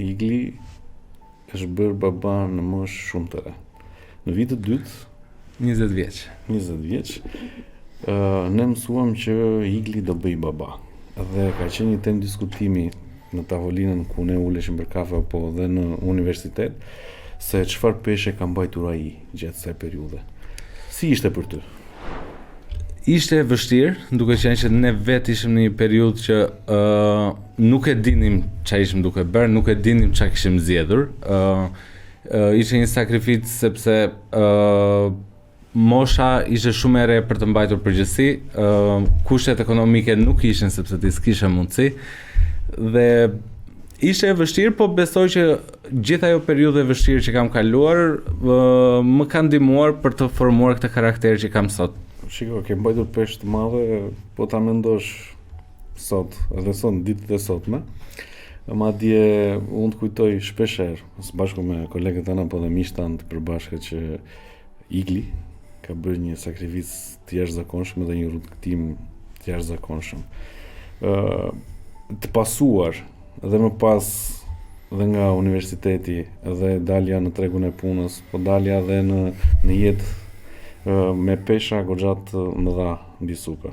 Igli është bërë baba në moshë shumë të re. Në vitin e dytë, 20 vjeç. 20 vjeç, ne mësuam që Igli do bëj baba. Dhe ka qenë një temë diskutimi në tavolinën ku ne uleshim për kafe apo dhe në universitet, se çfarë peshe ka mbajtur ai gjatë kësaj periudhe. Si ishte për ty? Ishte vështirë, duke qenë që ne vetë ishim në një periudhë që nuk e dinim çfarë ishim duke bërë, nuk e dinim çfarë kishim zgjedhur. Ishte një sakrificë sepse mosha ishte shumë e re për të mbajtur përgjegjësi, kushtet ekonomike nuk ishin sepse ti s'kishe mundësi dhe ishte e vështirë, po besoj që gjithë ajo periudhë e vështirë që kam kaluar më ka ndihmuar për të formuar këtë karakter që kam sot. Shiko, ke mbajtur peshë të madhe, po ta mendosh sot, edhe sot, ditët e sotme. Madje unë të kujtoj shpeshherë, së bashku me kolegët tanë apo dhe miqtë tanë të përbashkët që Igli ka bërë një sakrificë të jashtëzakonshme dhe një rrugëtim të jashtëzakonshëm. Të pasuar dhe më pas dhe nga universiteti dhe dalja në tregun e punës, po dalja dhe në jetë me pesha goxha të mëdha mbi suka.